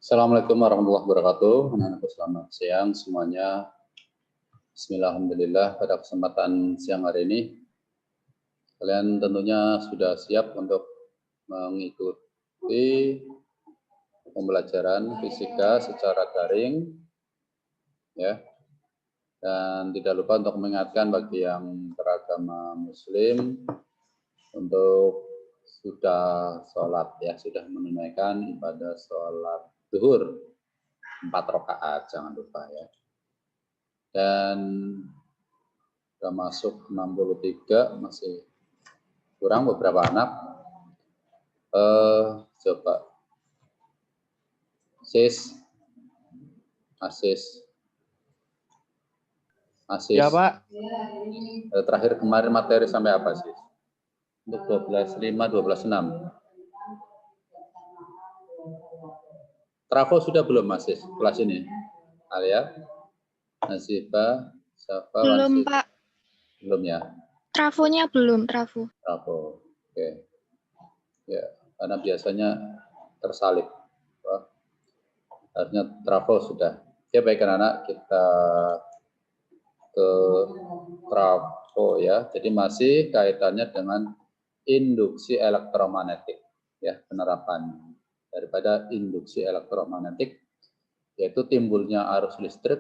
Assalamualaikum warahmatullahi wabarakatuh. Anak-anakku selamat siang semuanya. Bismillahirrahmanirrahim. Pada kesempatan siang hari ini, kalian tentunya sudah siap untuk mengikuti pembelajaran fisika secara daring, ya. Dan tidak lupa untuk mengingatkan bagi yang beragama Muslim untuk sudah sholat, ya, sudah menunaikan ibadah sholat zuhur 4 rakaat, jangan lupa ya. Dan sudah masuk 63, masih kurang beberapa anak. Coba Asis. Ya, Pak. Terakhir kemarin materi sampai apa sih? Untuk 12.5, 12.6. Trafo sudah belum Asis kelas ini? Alia, Nasiba, Safa, belum, Wansi. Pak. Belum ya? Trafonya belum, trafo. Oke. Ya, karena biasanya tersalib. Wah, harusnya trafo sudah. Ya, baik anak-anak, kita ke trafo ya. Jadi masih kaitannya dengan induksi elektromagnetik, ya, penerapan daripada induksi elektromagnetik, yaitu timbulnya arus listrik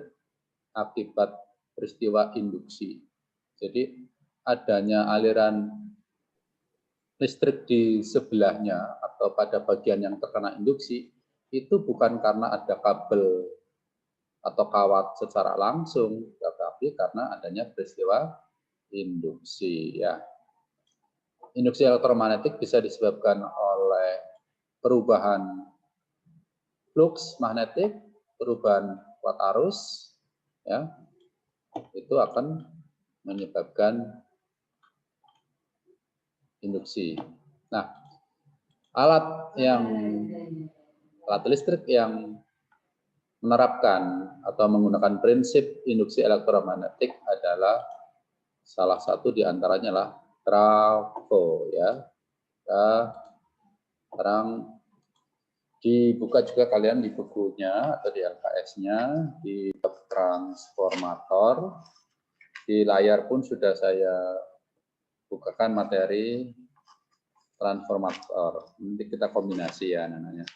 akibat peristiwa induksi. Jadi adanya aliran listrik di sebelahnya atau pada bagian yang terkena induksi itu bukan karena ada kabel atau kawat secara langsung, tetapi karena adanya peristiwa induksi, ya. Induksi elektromagnetik bisa disebabkan oleh perubahan flux magnetik, perubahan kuat arus, ya, itu akan menyebabkan induksi. Nah, alat listrik yang menerapkan atau menggunakan prinsip induksi elektromagnetik adalah salah satu diantaranya lah trafo, ya. Sekarang dibuka juga kalian di bukunya atau di LKS-nya di transformator. Di layar pun sudah saya bukakan materi transformator. Nanti kita kombinasi ya namanya.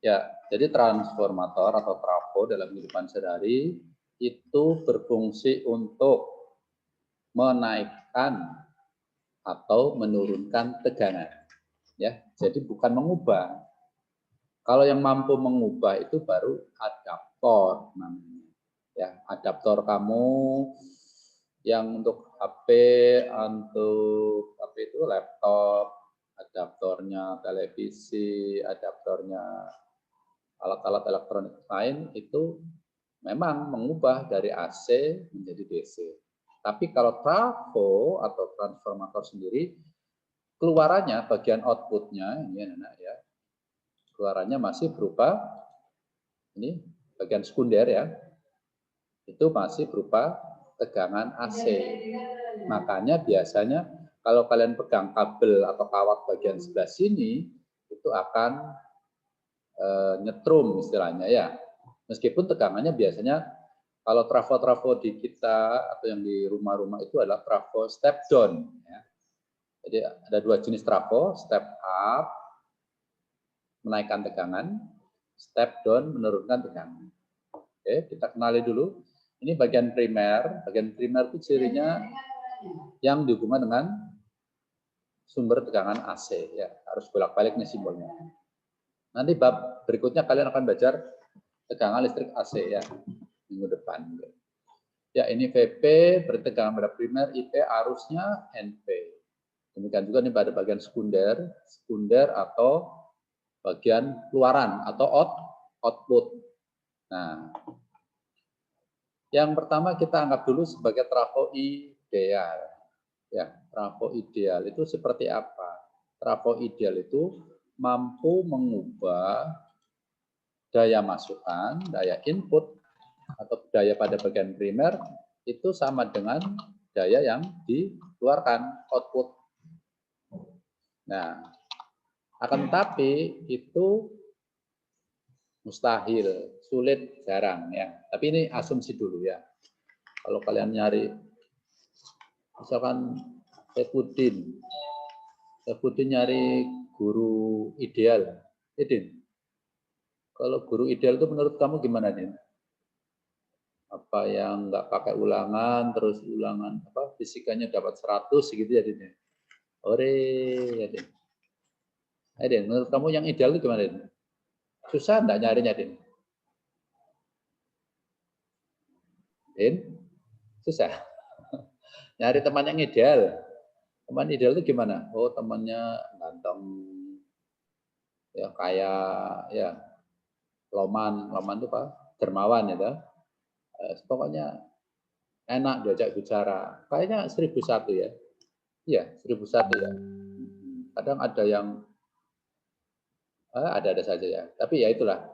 Ya, jadi transformator atau trafo dalam kehidupan sehari-hari itu berfungsi untuk menaikkan atau menurunkan tegangan. Ya, jadi bukan mengubah. Kalau yang mampu mengubah itu baru adaptor namanya. Ya, adaptor kamu yang untuk HP, itu laptop, adaptornya televisi, adaptornya alat-alat elektronik lain itu memang mengubah dari AC menjadi DC. Tapi kalau trafo atau transformator sendiri, keluarannya, bagian outputnya, ini anak ya, keluarannya masih berupa, ini bagian sekunder ya, itu masih berupa tegangan AC. Makanya biasanya kalau kalian pegang kabel atau kawat bagian sebelah sini, itu akan nyetrum istilahnya ya. Meskipun tegangannya biasanya kalau trafo-trafo di kita atau yang di rumah-rumah itu adalah trafo step down. Ya. Jadi ada dua jenis trafo, step up menaikkan tegangan, step down menurunkan tegangan. Oke, kita kenali dulu. Ini bagian primer. Bagian primer itu cirinya yang dihubungkan dengan sumber tegangan AC. Ya, harus bolak-balik nih simbolnya. Nanti bab berikutnya kalian akan belajar tegangan listrik AC ya minggu depan. Ya, ini VP bertegangan pada primer, IP arusnya NP. Demikian juga nih pada bagian sekunder atau bagian keluaran atau output. Nah, yang pertama kita anggap dulu sebagai trafo ideal. Ya, trafo ideal itu seperti apa? Trafo ideal itu mampu mengubah daya masukan, daya input, atau daya pada bagian primer itu sama dengan daya yang dikeluarkan, output. Nah, Akan tetapi itu mustahil, sulit, jarang ya. Tapi ini asumsi dulu ya. Kalau kalian nyari, misalkan Saifuddin nyari guru ideal, Din. Kalau guru ideal itu menurut kamu gimana, Din? Apa yang nggak pakai ulangan, terus ulangan apa fisikanya dapat 100 gitu ya, Din? Ore, ya, Din. Din, menurut kamu yang ideal itu gimana, Din? Susah enggak nyarinya, Din? Din? Susah. Nyari teman yang ideal. Teman ideal itu gimana? Oh, temannya ganteng, ya kayak ya Loman itu apa? Dermawan ya, pokoknya enak diajak bicara. Kayaknya 1001 ya. Iya, 1001 ya. Kadang ada yang ada-ada saja ya. Tapi ya itulah,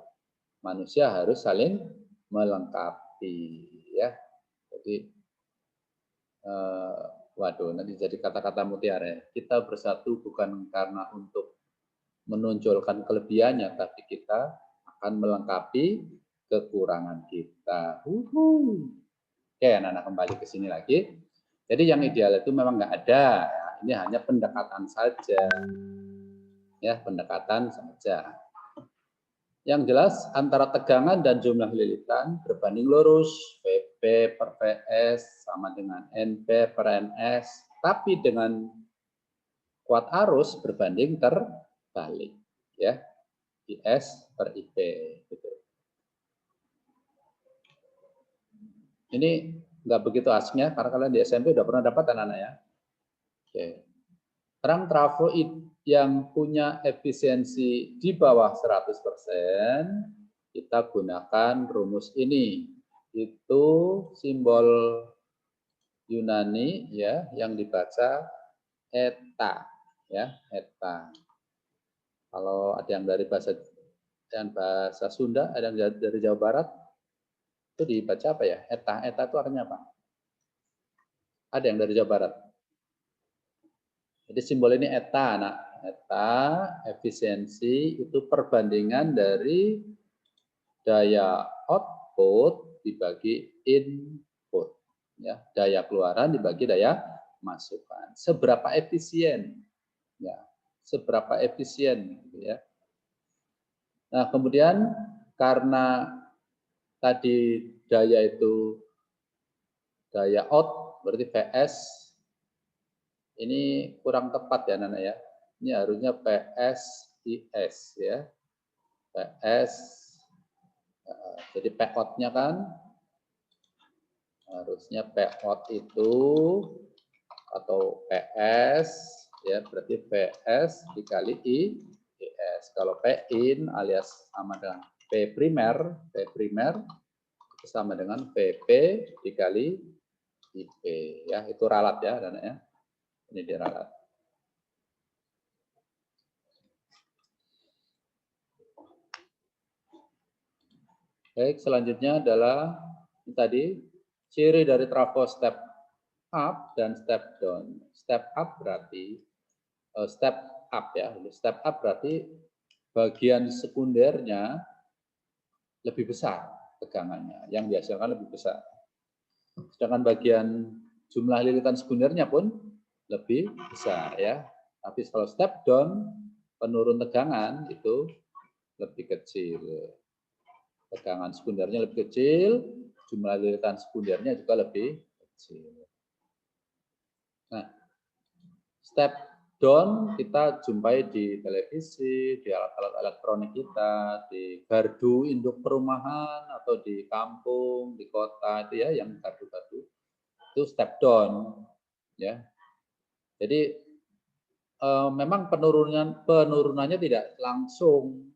manusia harus saling melengkapi ya. Jadi waduh, nanti jadi kata-kata mutiara ya. Kita bersatu bukan karena untuk menonjolkan kelebihannya, tapi kita akan melengkapi kekurangan kita. Oke, anak-anak kembali ke sini lagi. Jadi yang ideal itu memang nggak ada. Ya. Ini hanya pendekatan saja. Ya, pendekatan saja. Yang jelas antara tegangan dan jumlah lilitan berbanding lurus. PP per PS sama dengan NP per NS. Tapi dengan kuat arus berbanding terbalik. Ya, IS per IP. Gitu. Ini nggak begitu asiknya karena kalian di SMP udah pernah dapat anak-anak ya. Oke. Terang trafo yang punya efisiensi di bawah 100%, kita gunakan rumus ini. Itu simbol Yunani ya yang dibaca eta ya, eta. Kalau ada yang dari bahasa Sunda, ada yang dari Jawa Barat, itu dibaca apa ya? Eta. Eta itu artinya apa? Ada yang dari Jawa Barat? Jadi simbol ini eta, nah eta efisiensi itu perbandingan dari daya output dibagi input, ya daya keluaran dibagi daya masukan. Seberapa efisien, ya seberapa efisien, gitu ya. Nah kemudian karena tadi daya itu daya out berarti PS. Ini kurang tepat ya Nana ya. Ini harusnya PSIS ya. PS. Jadi POUT-nya kan harusnya POUT itu atau PS ya berarti PS dikali IS. Kalau PIN alias sama dengan P primer itu sama dengan PP dikali IP ya. Itu ralat ya Nana ya. Ini diralat. Baik, selanjutnya adalah tadi ciri dari trafo step up dan step down. Step up berarti step up ya. Step up berarti bagian sekundernya lebih besar tegangannya, yang dihasilkan lebih besar. Sedangkan bagian jumlah lilitan sekundernya pun lebih besar ya. Tapi kalau step down penurun tegangan itu lebih kecil. Tegangan sekundernya lebih kecil, jumlah lilitan sekundernya juga lebih kecil. Nah, step down kita jumpai di televisi, di alat-alat elektronik kita, di gardu induk perumahan atau di kampung, di kota itu ya yang gardu-gardu. Itu step down ya. Jadi memang penurunannya tidak langsung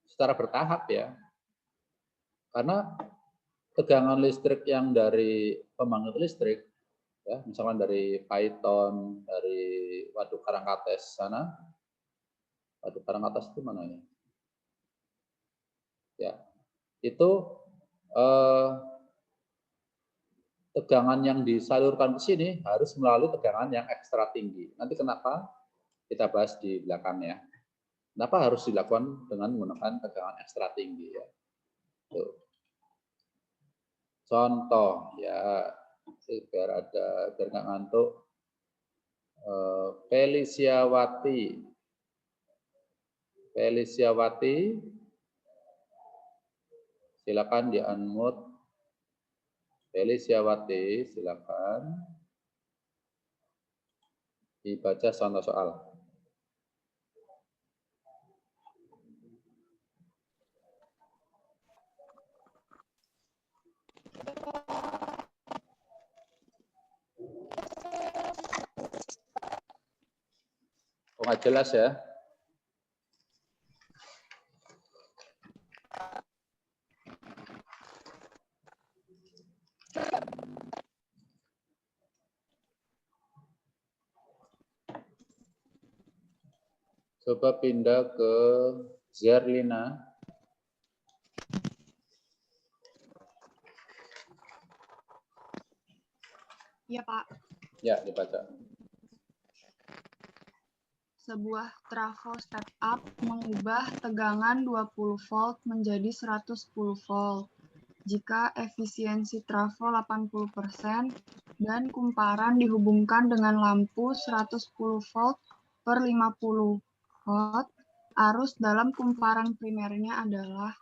secara bertahap ya. Karena tegangan listrik yang dari pembangkit listrik, ya, misalkan dari Python, dari Waduk Karangkates sana, Waduk Karangkates itu mana ya? Ya, itu tegangan yang disalurkan ke sini harus melalui tegangan yang ekstra tinggi. Nanti kenapa? kita bahas di belakang ya. Kenapa harus dilakukan dengan menggunakan tegangan ekstra tinggi ya? Tuh. Contoh ya, biar nggak ngantuk. Feliciawati, silakan di unmute. Feliciawati, silakan dibaca contoh soal. Oh, nggak jelas ya? Coba pindah ke Zerlina. Iya, Pak. Ya, dibaca. Sebuah trafo step up mengubah tegangan 20 volt menjadi 110 volt. Jika efisiensi trafo 80% dan kumparan dihubungkan dengan lampu 110 volt per 50 volt, arus dalam kumparan primernya adalah.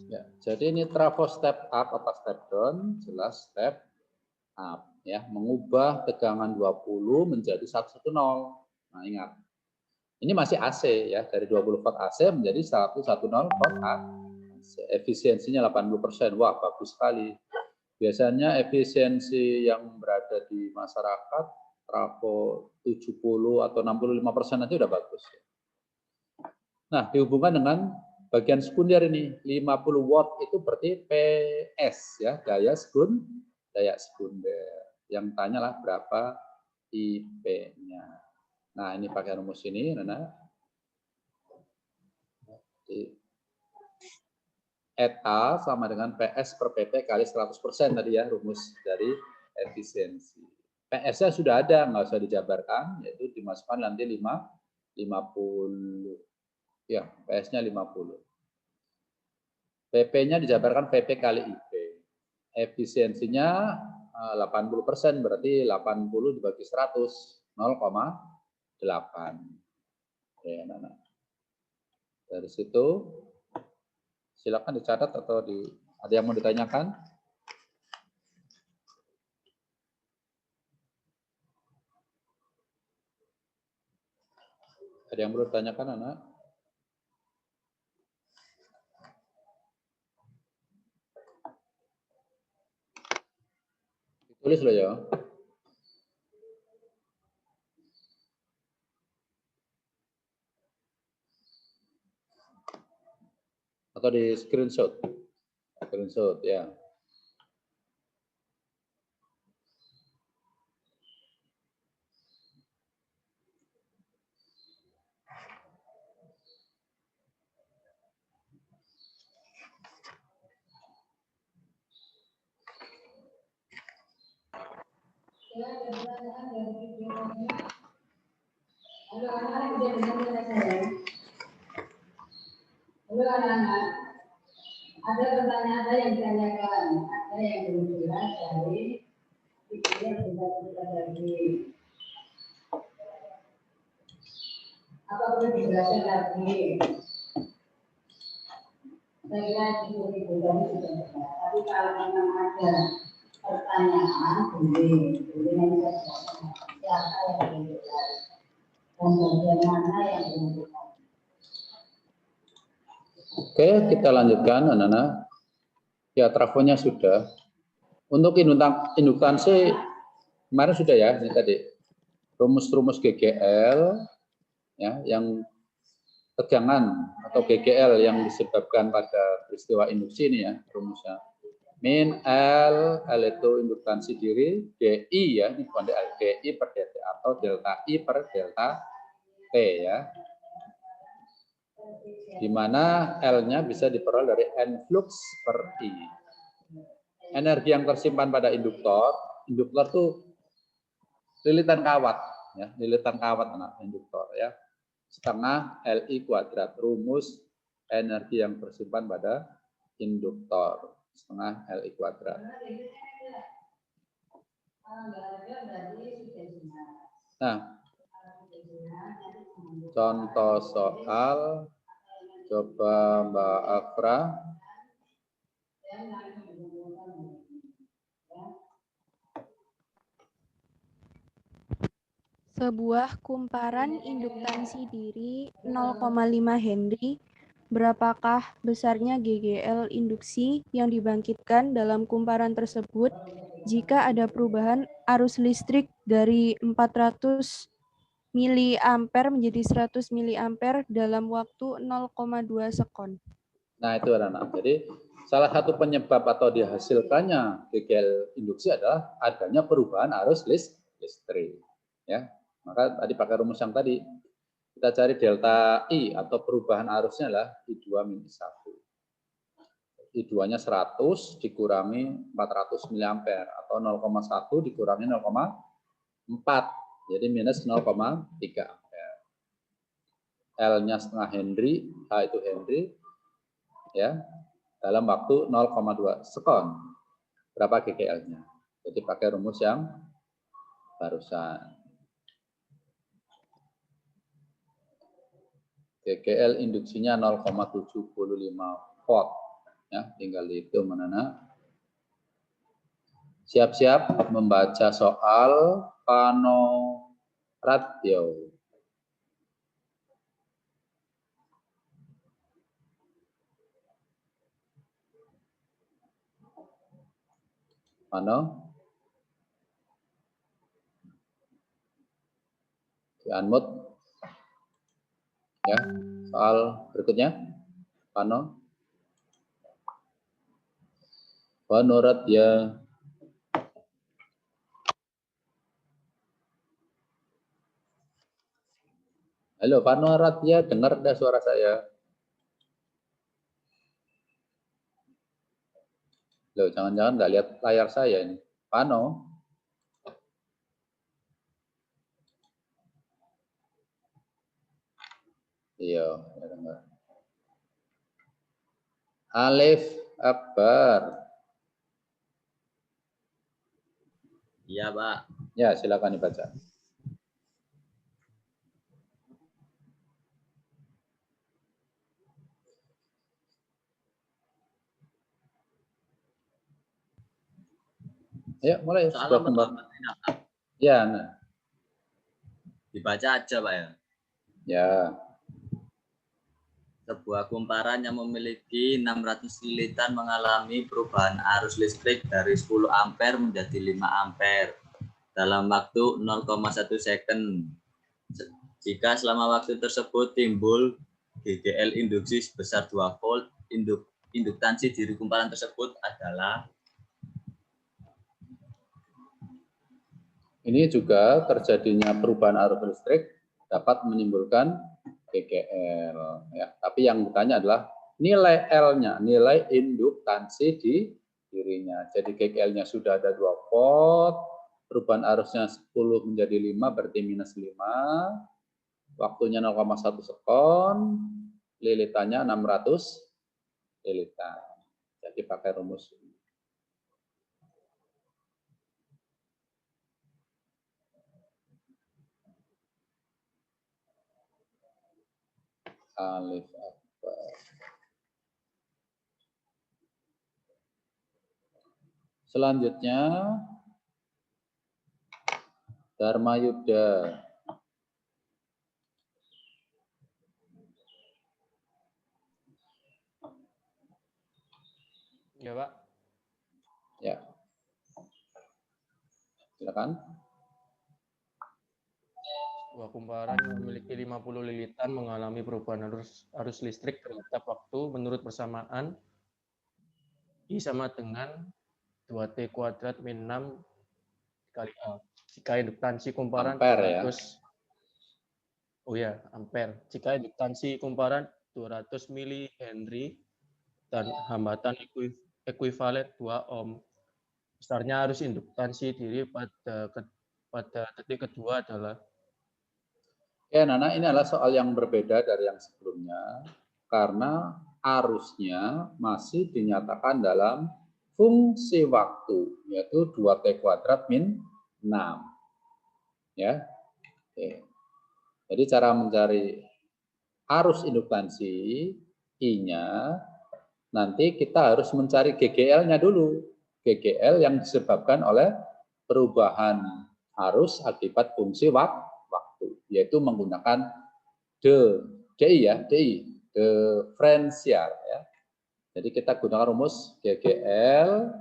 Ya, jadi ini trafo step up atau step down, jelas step up ya, mengubah tegangan 20 menjadi 110. Nah, ingat. Ini masih AC ya, dari 20 volt AC menjadi 110 volt AC. Efisiensinya 80%. Wah, bagus sekali. Biasanya efisiensi yang berada di masyarakat trafo 70 atau 65% aja udah bagus. Nah, dihubungkan dengan bagian sekunder ini, 50 watt itu berarti PS ya, daya sekunder. Yang tanyalah berapa IP-nya. Nah, ini pakai rumus ini, Nana. ETA sama dengan PS per PP kali 100% tadi ya, rumus dari efisiensi. PS-nya sudah ada, nggak usah dijabarkan, yaitu dimasukkan nanti 50. Ya, PS-nya 50. PP-nya dijabarkan PP kali IP. Efisiensinya 80%, berarti 80 dibagi 100, 0,8. Ya, Nana. Dari situ, silakan dicatat atau ada yang mau ditanyakan? Ada yang perlu ditanyakan, anak? Tulis loh ya. Atau di screenshot. Screenshot ya. Halo anak-anak, ada pertanyaan yang ditanyakan, ada yang belum jelas dari yang kita lagi. Apa perlu dijelaskan lagi? Saya kira itu sudah jelas. Tapi kalau memang ada pertanyaan, boleh yang siapa yang belum jelas dan bagaimana yang belum jelas. Oke, kita lanjutkan, anak-anak. Ya, trafonya sudah. Untuk induktansi kemarin sudah ya, ini tadi rumus-rumus GGL ya, yang tegangan atau GGL yang disebabkan pada peristiwa induksi ini ya, rumusnya. Min L itu induktansi diri, DI ya, ini bukan DI per delta atau delta I per delta T ya. Di mana L-nya bisa diperoleh dari N flux per I. Energi yang tersimpan pada induktor itu lilitan kawat. ya, lilitan kawat anak induktor ya. Setengah Li kuadrat, rumus energi yang tersimpan pada induktor, setengah Li kuadrat. Nah, contoh soal, coba Mbak Afra. Sebuah kumparan induktansi diri 0,5 Henry, berapakah besarnya GGL induksi yang dibangkitkan dalam kumparan tersebut jika ada perubahan arus listrik dari 400 mA menjadi 100 mA dalam waktu 0,2 sekon? Nah, itu anak-anak. Jadi, salah satu penyebab atau dihasilkannya GGL induksi adalah adanya perubahan arus listrik. Ya, maka tadi pakai rumus yang tadi, kita cari delta I atau perubahan arusnya adalah I2 minus 1. I2-nya 100 dikurangi 400 mA atau 0,1 dikurangi 0,4. Jadi minus 0,3 ampere. L-nya setengah Henry, H itu Henry, ya, dalam waktu 0,2 sekon. Berapa GGL-nya? Jadi pakai rumus yang barusan. GGL induksinya 0,75 volt. Ya, tinggal dihitung mana. Siap-siap membaca soal panoratio. Pano? Di-unmute. Ya, soal berikutnya. Pano? Panoratio. Halo, Panoratio, dengar dah suara saya? Loh, jangan-jangan nggak lihat layar saya ini. Pano? Iya, ya dengar. Alif Akbar. Iya, Pak. Ya, silakan dibaca. Ya, mulai. Soal nomor ya, nah. Dibaca aja, Pak ya. Ya. Sebuah kumparan yang memiliki 600 lilitan mengalami perubahan arus listrik dari 10 ampere menjadi 5 ampere dalam waktu 0,1 second. Jika selama waktu tersebut timbul GGL induksi sebesar 2 volt, induktansi diri kumparan tersebut adalah. Ini juga terjadinya perubahan arus listrik dapat menimbulkan GGL. Ya. Tapi yang ditanya adalah nilai L-nya, nilai induktansi di dirinya. Jadi GGL-nya sudah ada 2 volt, perubahan arusnya 10 menjadi 5 berarti minus 5, waktunya 0,1 sekon, lilitannya 600 lilitan. Jadi pakai rumus Alif Akbar. Selanjutnya Dharma Yuda. Ya, Pak. Ya. Silakan. Sebuah kumparan yang memiliki 50 lilitan mengalami perubahan arus listrik terhadap waktu menurut persamaan I sama dengan 2T kuadrat min 6 kali A. Jika induktansi kumparan Ampere, 200 ampere. Jika induktansi kumparan 200 mH dan hambatan ekuivalen 2 ohm. Besarnya arus induktansi diri pada detik kedua adalah Ya, Nana, ini adalah soal yang berbeda dari yang sebelumnya karena arusnya masih dinyatakan dalam fungsi waktu, yaitu 2T kuadrat min 6. Ya. Oke. Jadi cara mencari arus induktansi I-nya, nanti kita harus mencari GGL-nya dulu. GGL yang disebabkan oleh perubahan arus akibat fungsi waktu, yaitu menggunakan DI ya, DI, diferensial ya. Jadi kita gunakan rumus GGL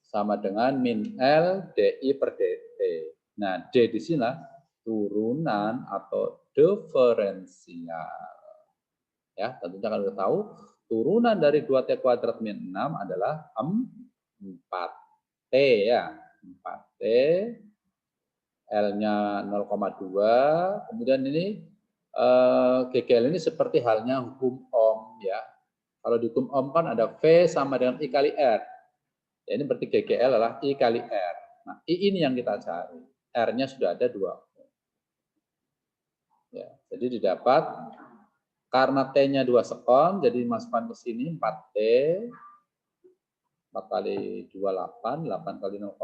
sama dengan min L DI per DT. Nah, D di sini turunan atau diferensial. Ya, tentunya kalau kita tahu turunan dari 2T kuadrat min 6 adalah 4T ya. 4T, L-nya 0,2, kemudian ini GGL ini seperti halnya hukum Ohm ya. Kalau di hukum Ohm kan ada V sama dengan I kali R. Ya, ini berarti GGL adalah I kali R. Nah, I ini yang kita cari. R-nya sudah ada 2. Ya, jadi didapat karena T-nya 2 sekon, jadi masukkan ke sini 4T. 4 kali 2, 8. 8 kali 0,2,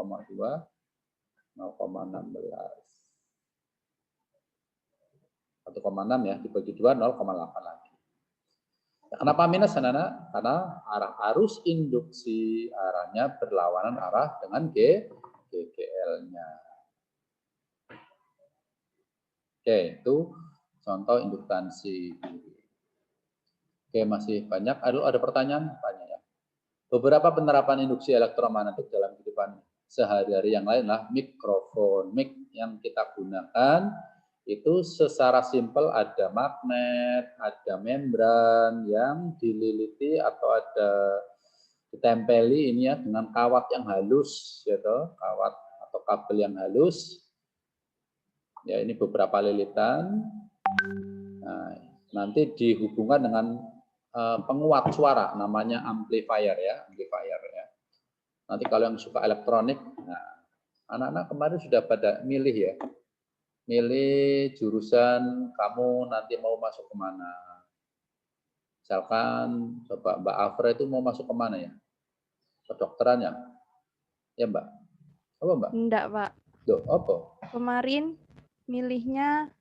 0,16. 1,6 ya, dibagi 2, 0,8 lagi. Kenapa minus, anak-anak? Karena arah arus induksi arahnya berlawanan arah dengan GGL-nya. Oke, itu contoh induktansi. Oke, masih banyak. Ada pertanyaan? Tanya ya. Beberapa penerapan induksi elektromagnetik dalam kehidupan sehari-hari yang lain lah mikrofon. Mic yang kita gunakan itu secara simpel ada magnet, ada membran yang dililiti atau ada ditempeli ini ya dengan kawat yang halus, gitu, kawat atau kabel yang halus. Ya, ini beberapa lilitan. Nah, nanti dihubungkan dengan penguat suara, namanya amplifier ya, amplifier ya. Nanti kalau yang suka elektronik, nah, anak-anak kemarin sudah pada milih ya. Milih jurusan kamu nanti mau masuk kemana. Misalkan coba Mbak Afra itu mau masuk kemana ya? Kedokteran ya? Ya Mbak? Apa Mbak? Enggak, Pak. Duh, apa? Kemarin milihnya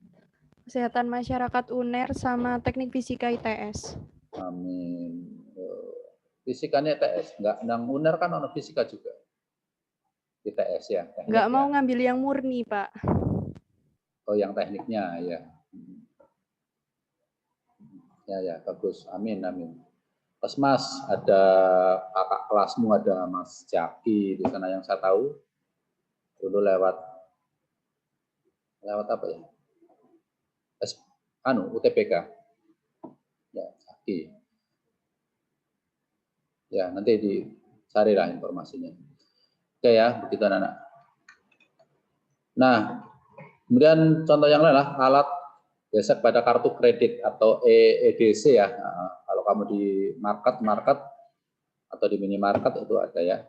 Kesehatan Masyarakat UNER sama Teknik Fisika ITS. Amin. Fisikanya ITS, enggak nang UNER kan ono fisika juga. ITS ya, teknik Enggak mau ya. ngambil yang murni, Pak. Oh, yang tekniknya ya. Ya, bagus. Amin, amin. Terus Mas, ada kakak kelasmu, ada Mas Jaki di sana yang saya tahu. Dulu lewat apa ya? UTBK. Ya, Jaki. Ya, nanti dicarilah informasinya. Oke ya, begitu anak-anak. Nah, kemudian contoh yang lain lah alat gesek pada kartu kredit atau EDC ya. Nah, kalau kamu di market atau di minimarket itu ada ya.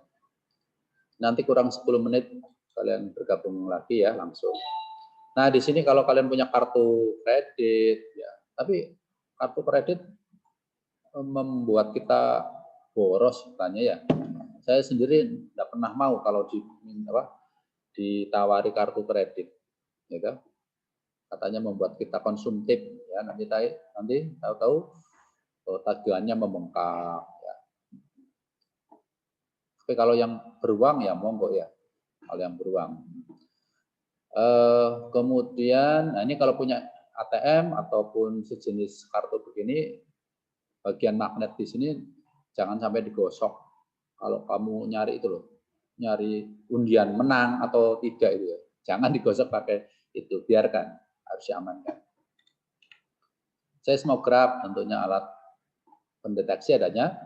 Nanti kurang 10 menit kalian bergabung lagi ya langsung. Nah, di sini kalau kalian punya kartu kredit ya, tapi kartu kredit membuat kita boros katanya ya. Saya sendiri tidak pernah mau kalau ditawari kartu kredit, gitu. Katanya membuat kita konsumtif, ya nanti tahu-tahu tagihannya membengkak. Ya. Tapi kalau yang beruang ya monggo ya, kalau yang beruang. Kemudian, nah ini kalau punya ATM ataupun sejenis kartu begini, bagian magnet di sini jangan sampai digosok. Kalau kamu nyari itu loh, nyari undian menang atau tidak itu ya, jangan digosok pakai itu, biarkan, harus diamankan. Seismograf tentunya alat pendeteksi adanya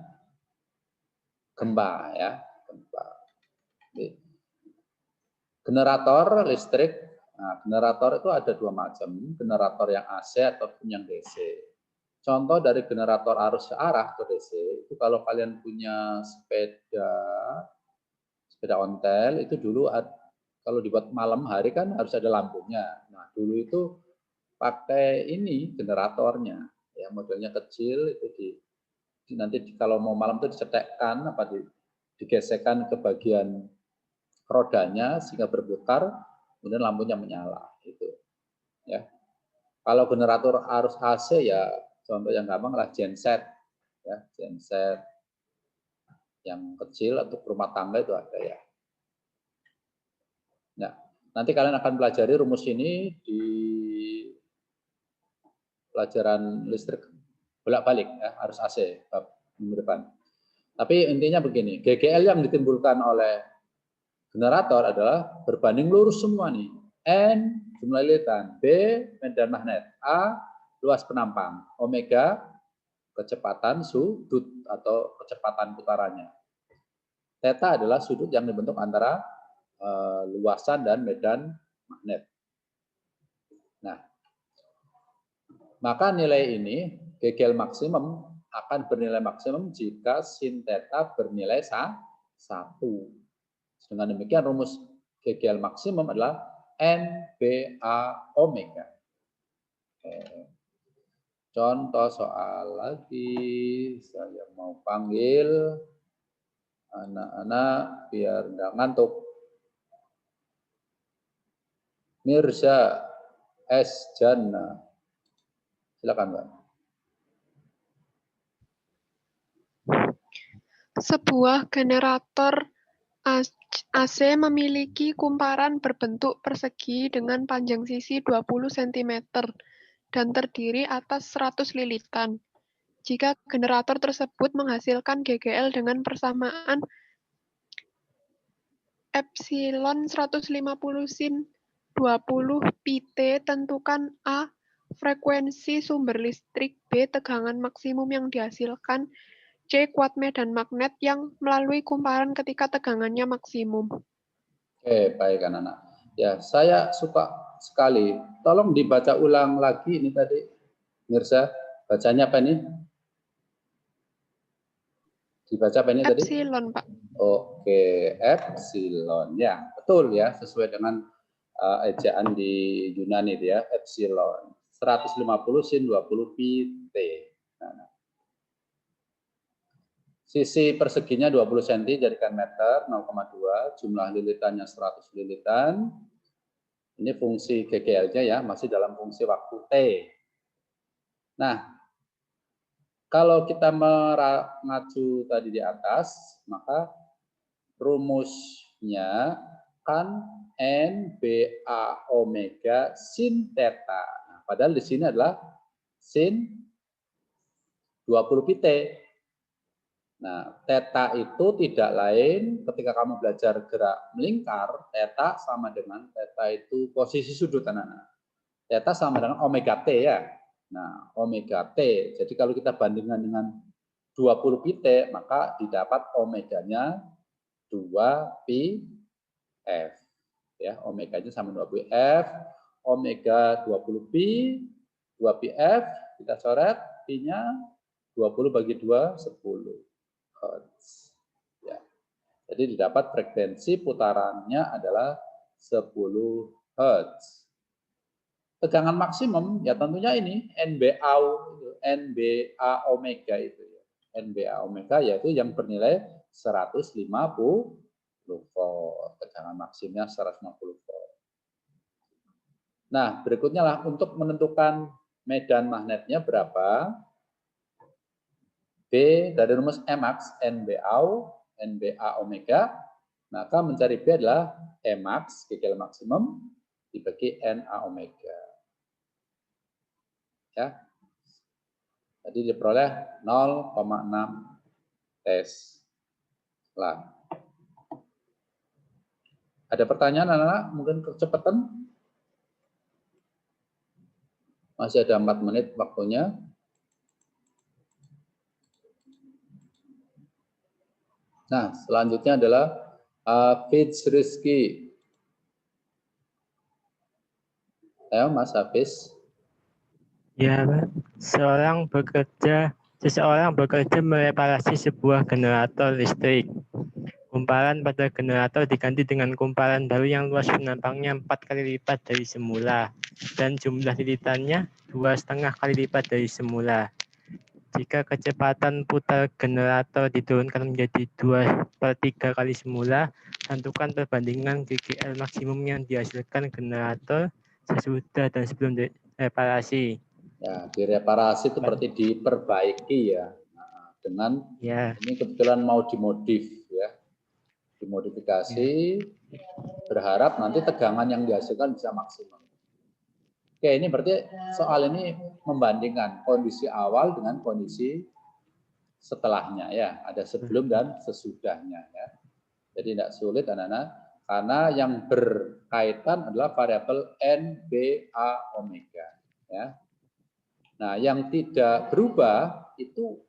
gempa ya, gempa. Generator listrik, nah, generator itu ada 2 macam, generator yang AC ataupun yang DC. Contoh dari generator arus searah atau DC itu kalau kalian punya sepeda ontel itu dulu kalau dibuat malam hari kan harus ada lampunya. Nah dulu itu pakai ini generatornya, ya modelnya kecil itu nanti kalau mau malam itu dicetekkan digesekkan ke bagian rodanya sehingga berputar, kemudian lampunya menyala gitu. Ya. Kalau generator arus AC ya contoh yang gampang lah genset, ya genset yang kecil untuk rumah tangga itu ada ya. Nah, nanti kalian akan pelajari rumus ini di pelajaran listrik bolak-balik ya, arus AC minggu depan. Tapi intinya begini, GGL yang ditimbulkan oleh generator adalah berbanding lurus semua nih. N jumlah lilitan, B medan magnet, A luas penampang, omega kecepatan sudut atau kecepatan putarannya. Theta adalah sudut yang dibentuk antara luasan dan medan magnet. Nah, maka nilai ini GGL maksimum akan bernilai maksimum jika sin theta bernilai 1. Dengan demikian rumus GGL maksimum adalah NBA omega. Oke. Contoh soal lagi, saya mau panggil anak-anak biar nggak ngantuk. Mirza S. Jannah. Silakan, Mbak. Sebuah generator AC memiliki kumparan berbentuk persegi dengan panjang sisi 20 cm dan terdiri atas 100 lilitan. Jika generator tersebut menghasilkan GGL dengan persamaan epsilon 150 sin 20 pt, tentukan A frekuensi sumber listrik, B tegangan maksimum yang dihasilkan, C kuat medan magnet yang melalui kumparan ketika tegangannya maksimum. Oke, baik anak-anak. Ya, saya suka sekali. Tolong dibaca ulang lagi ini tadi, Mirza. Bacanya apa ini? Dibaca apa ini tadi? Epsilon, Pak. Oke, epsilon. Ya, betul ya, sesuai dengan ejaan di Yunani itu ya, epsilon. 150 sin 20 pt. Nah. Sisi perseginya 20 cm jadikan meter 0,2, jumlah lilitannya 100 lilitan. Ini fungsi GGL-nya ya, masih dalam fungsi waktu T. Nah, kalau kita mengacu tadi di atas, maka rumusnya kan NBA omega sin theta. Nah, padahal di sini adalah sin 20 pt. Nah, theta itu tidak lain ketika kamu belajar gerak melingkar, theta sama dengan theta itu posisi sudut anak-anak. Theta sama dengan omega t ya. Nah, omega t. Jadi kalau kita bandingkan dengan 20 pt, maka didapat omeganya 2 pi f. Ya, omeganya sama 2 pi f. Omega 20 pi 2 pi f, kita coret pi-nya 20 bagi 2 10. Hertz. Ya. Jadi didapat frekuensi putarannya adalah 10 Hertz. Tegangan maksimum ya tentunya ini NBA omega itu ya. NBA omega yaitu yang bernilai 150 volt. Tegangan maksimumnya 150 volt. Nah, berikutnya lah untuk menentukan medan magnetnya berapa. B dari rumus Emax NBA omega, maka mencari B adalah Emax GGL maksimum dibagi NA omega. Ya. Jadi diperoleh 0,6 Tesla. Ada pertanyaan anak-anak? Mungkin kecepatan? Masih ada 4 menit waktunya. Nah, selanjutnya adalah Hafiz Rizky. Ayo, Mas Hafiz. Ya, Pak. Seseorang bekerja mereparasi sebuah generator listrik. kumparan pada generator diganti dengan kumparan baru yang luas penampangnya 4 kali lipat dari semula dan jumlah lilitannya 2,5 kali lipat dari semula. Jika kecepatan putar generator diturunkan menjadi 2/3 kali semula, tentukan perbandingan GGL maksimum yang dihasilkan generator sesudah dan sebelum reparasi. Ya, direparasi itu berarti diperbaiki ya. Nah, dengan Ya, ini kebetulan mau dimodif ya. Dimodifikasi, berharap nanti tegangan yang dihasilkan bisa maksimum. Oke, ini berarti soal ini membandingkan kondisi awal dengan kondisi setelahnya ya. Ada sebelum dan sesudahnya ya. Jadi tidak sulit anak-anak, karena yang berkaitan adalah variabel N, B, A, omega ya. Nah, yang tidak berubah itu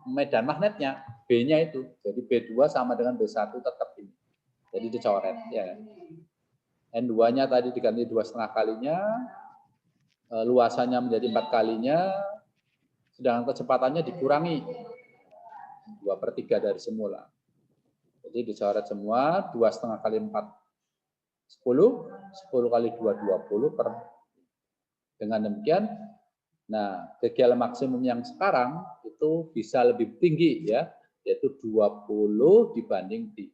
medan magnetnya, B-nya itu. Jadi B2 sama dengan B1 tetap ini. Jadi dicoret ya. N2-nya tadi diganti 2,5 kalinya, luasannya menjadi 4 kalinya, sedangkan kecepatannya dikurangi 2/3 dari semula. Jadi dicoret semua, 2,5 kali 4, 10, 10 kali 2, 20 per. Dengan demikian, nah, GGL maksimum yang sekarang itu bisa lebih tinggi ya, yaitu 20 dibanding 3.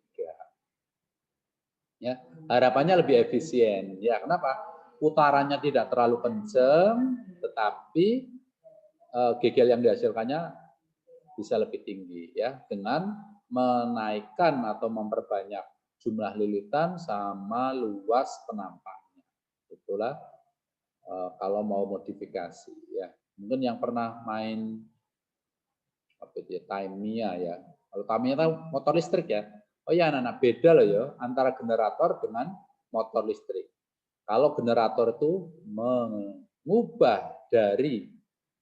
Ya, harapannya lebih efisien. Ya, kenapa? Putarannya tidak terlalu kencang, tetapi GGL yang dihasilkannya bisa lebih tinggi ya, dengan menaikkan atau memperbanyak jumlah lilitan sama luas penampaknya. Itulah kalau mau modifikasi ya. Mungkin yang pernah main apa itu ya, Tamiya ya. Kalau Tamiya itu motor listrik ya. Oh ya anak-anak, beda loh ya antara generator dengan motor listrik. Kalau generator itu mengubah dari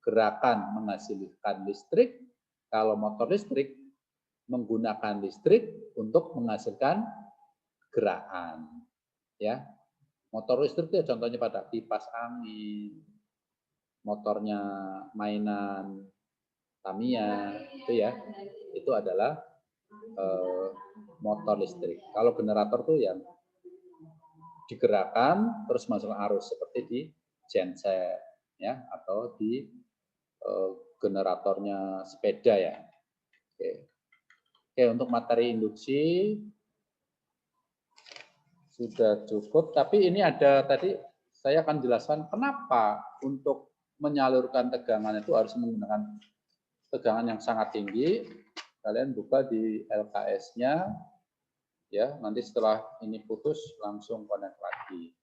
gerakan menghasilkan listrik, kalau motor listrik menggunakan listrik untuk menghasilkan gerakan. Ya. Motor listrik itu contohnya pada kipas angin, motornya mainan Tamiya itu ya, itu adalah motor listrik. Kalau generator tuh yang digerakkan terus masuk arus seperti di genset ya, atau di generatornya sepeda ya. Oke, untuk materi induksi sudah cukup, tapi ini ada tadi saya akan jelaskan kenapa untuk menyalurkan tegangan itu harus menggunakan tegangan yang sangat tinggi. Kalian buka di LKS-nya ya, nanti setelah ini putus langsung connect lagi.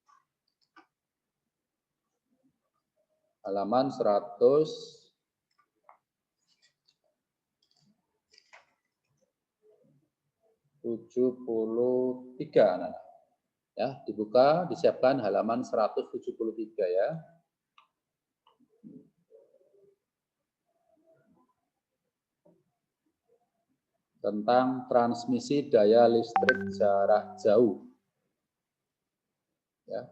Halaman 173 anak. Ya, dibuka, disiapkan halaman 173 ya. Tentang transmisi daya listrik jarak jauh. Ya.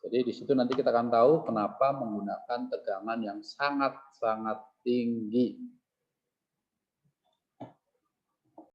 Jadi di situ nanti kita akan tahu kenapa menggunakan tegangan yang sangat-sangat tinggi.